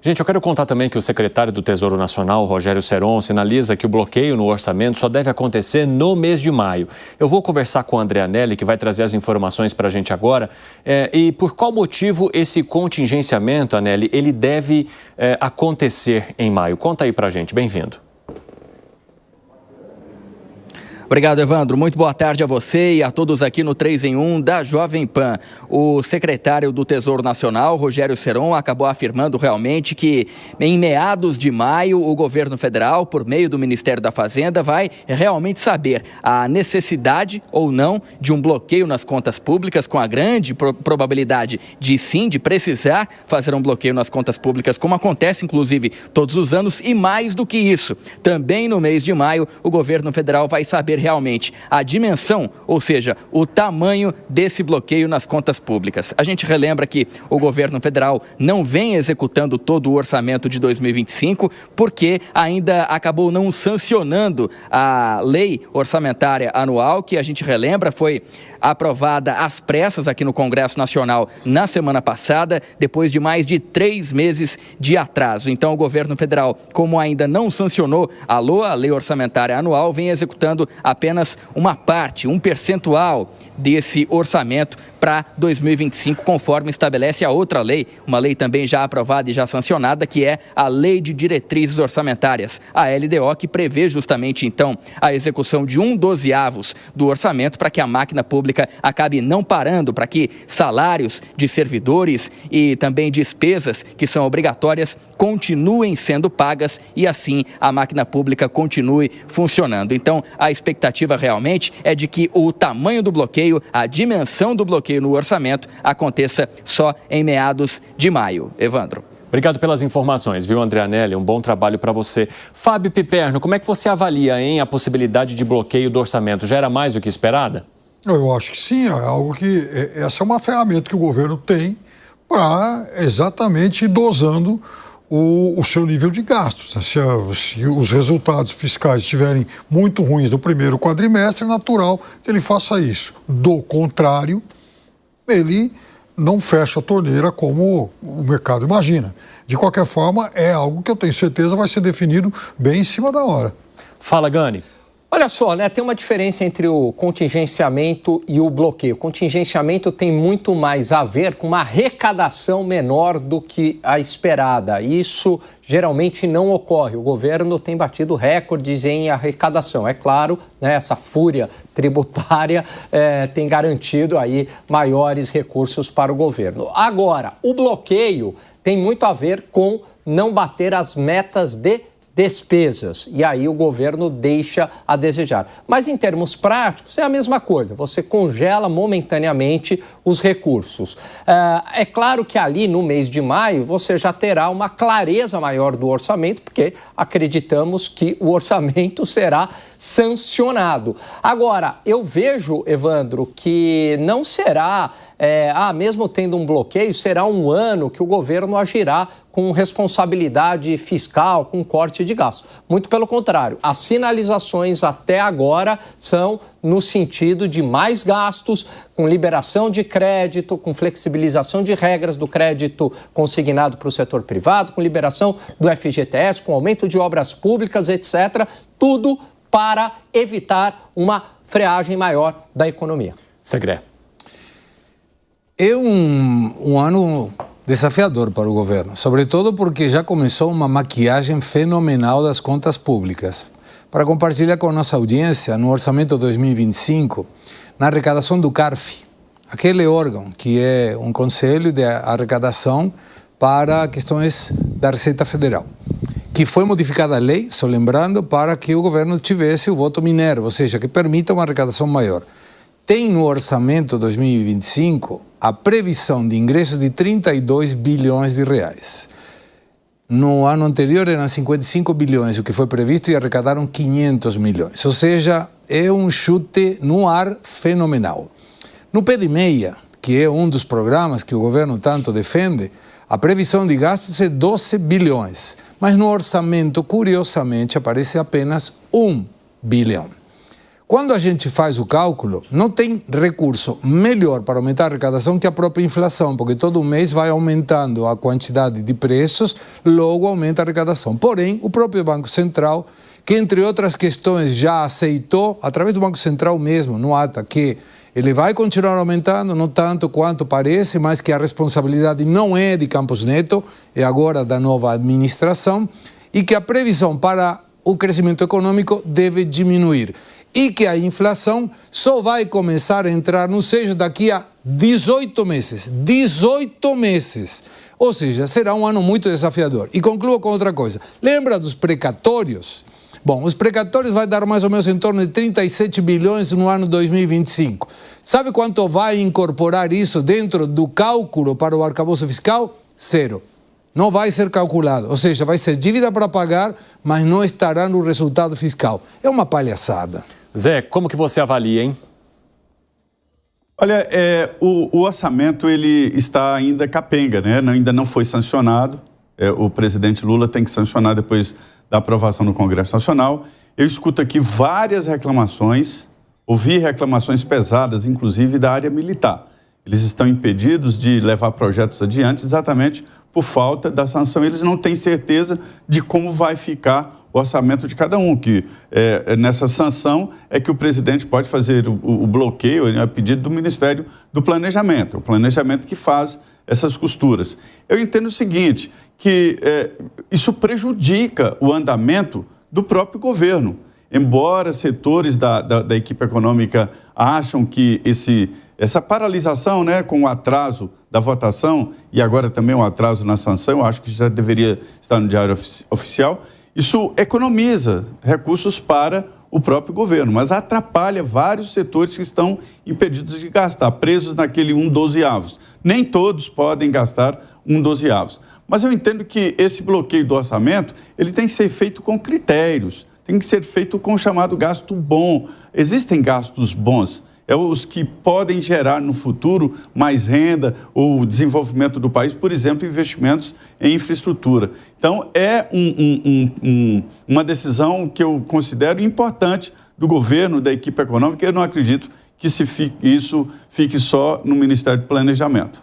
Gente, eu quero contar também que o secretário do Tesouro Nacional, Rogério Seron, sinaliza que o bloqueio no orçamento só deve acontecer no mês de maio. Eu vou conversar com o André Anelli, que vai trazer as informações para a gente agora. E por qual motivo esse contingenciamento, Anelli, ele deve acontecer em maio? Conta aí para a gente. Bem-vindo. Obrigado, Evandro. Muito boa tarde a você e a todos aqui no 3 em 1 da Jovem Pan. O secretário do Tesouro Nacional, Rogério Seron, acabou afirmando realmente que em meados de maio o governo federal, por meio do Ministério da Fazenda, vai realmente saber a necessidade ou não de um bloqueio nas contas públicas, com a grande probabilidade de sim, de precisar fazer um bloqueio nas contas públicas, como acontece inclusive todos os anos, e mais do que isso, também no mês de maio o governo federal vai saber realmente a dimensão, ou seja, o tamanho desse bloqueio nas contas públicas. A gente relembra que o governo federal não vem executando todo o orçamento de 2025 porque ainda acabou não sancionando a lei orçamentária anual, que a gente relembra foi aprovada às pressas aqui no Congresso Nacional na semana passada, depois de mais de 3 meses de atraso. Então, o governo federal, como ainda não sancionou a lei orçamentária anual, vem executando apenas uma parte, um percentual desse orçamento para 2025, conforme estabelece a outra lei, uma lei também já aprovada e já sancionada, que é a Lei de Diretrizes Orçamentárias, a LDO, que prevê justamente, então, a execução de 1/12 do orçamento para que a máquina pública acabe não parando, para que salários de servidores e também despesas que são obrigatórias continuem sendo pagas e assim a máquina pública continue funcionando. Então, a expectativa realmente é de que o tamanho do bloqueio, a dimensão do bloqueio no orçamento aconteça só em meados de maio. Evandro. Obrigado pelas informações, viu, André Anelli? Um bom trabalho para você. Fábio Piperno, como é que você avalia, a possibilidade de bloqueio do orçamento? Já era mais do que esperada? Eu acho que sim, é algo que... Essa é uma ferramenta que o governo tem para exatamente ir dosando o seu nível de gastos. Se os resultados fiscais estiverem muito ruins no primeiro quadrimestre, é natural que ele faça isso. Do contrário, ele não fecha a torneira como o mercado imagina. De qualquer forma, é algo que eu tenho certeza vai ser definido bem em cima da hora. Fala, Gani. Olha só, né? Tem uma diferença entre o contingenciamento e o bloqueio. O contingenciamento tem muito mais a ver com uma arrecadação menor do que a esperada. Isso geralmente não ocorre. O governo tem batido recordes em arrecadação. É claro, né, essa fúria tributária tem garantido aí maiores recursos para o governo. Agora, o bloqueio tem muito a ver com não bater as metas de despesas, e aí o governo deixa a desejar. Mas em termos práticos é a mesma coisa, você congela momentaneamente os recursos. É claro que ali no mês de maio você já terá uma clareza maior do orçamento, porque acreditamos que o orçamento será sancionado. Agora, eu vejo, Evandro, que não será... mesmo tendo um bloqueio, será um ano que o governo agirá com responsabilidade fiscal, com corte de gastos. Muito pelo contrário, as sinalizações até agora são no sentido de mais gastos, com liberação de crédito, com flexibilização de regras do crédito consignado para o setor privado, com liberação do FGTS, com aumento de obras públicas, etc. Tudo para evitar uma freagem maior da economia. Segré. É um ano desafiador para o governo, sobretudo porque já começou uma maquiagem fenomenal das contas públicas. Para compartilhar com a nossa audiência, no orçamento 2025, na arrecadação do CARF, aquele órgão que é um conselho de arrecadação para questões da Receita Federal, que foi modificada a lei, só lembrando, para que o governo tivesse o voto minério, ou seja, que permita uma arrecadação maior. Tem no orçamento 2025 a previsão de ingressos de 32 bilhões de reais. No ano anterior eram 55 bilhões, o que foi previsto, e arrecadaram 500 milhões. Ou seja, é um chute no ar fenomenal. No pé de meia, que é um dos programas que o governo tanto defende, a previsão de gastos é 12 bilhões. Mas no orçamento, curiosamente, aparece apenas 1 bilhão. Quando a gente faz o cálculo, não tem recurso melhor para aumentar a arrecadação que a própria inflação, porque todo mês vai aumentando a quantidade de preços, logo aumenta a arrecadação. Porém, o próprio Banco Central, que entre outras questões já aceitou, através do Banco Central mesmo, no ata, que ele vai continuar aumentando, não tanto quanto parece, mas que a responsabilidade não é de Campos Neto, é agora da nova administração, e que a previsão para o crescimento econômico deve diminuir. E que a inflação só vai começar a entrar no eixo daqui a 18 meses. 18 meses. Ou seja, será um ano muito desafiador. E concluo com outra coisa. Lembra dos precatórios? Bom, os precatórios vai dar mais ou menos em torno de 37 bilhões no ano 2025. Sabe quanto vai incorporar isso dentro do cálculo para o arcabouço fiscal? 0. Não vai ser calculado, ou seja, vai ser dívida para pagar, mas não estará no resultado fiscal. É uma palhaçada. Zé, como que você avalia, hein? Olha, o orçamento ele está ainda capenga, né? Ainda não foi sancionado. O presidente Lula tem que sancionar depois da aprovação no Congresso Nacional. Eu escuto aqui várias reclamações, ouvi reclamações pesadas, inclusive da área militar. Eles estão impedidos de levar projetos adiante exatamente por falta da sanção. Eles não têm certeza de como vai ficar o orçamento de cada um, que nessa sanção é que o presidente pode fazer o bloqueio a pedido do Ministério do Planejamento, o planejamento que faz essas costuras. Eu entendo o seguinte, que isso prejudica o andamento do próprio governo. Embora setores da equipe econômica acham que essa paralisação, né, com o atraso da votação e agora também o atraso na sanção, eu acho que já deveria estar no Diário Oficial, isso economiza recursos para o próprio governo, mas atrapalha vários setores que estão impedidos de gastar, presos naquele 1/12. Nem todos podem gastar 1/12. Mas eu entendo que esse bloqueio do orçamento, ele tem que ser feito com critérios, tem que ser feito com o chamado gasto bom. Existem gastos bons, os que podem gerar no futuro mais renda ou desenvolvimento do país, por exemplo, investimentos em infraestrutura. Então, é uma decisão que eu considero importante do governo, da equipe econômica. Eu não acredito que isso fique só no Ministério do Planejamento.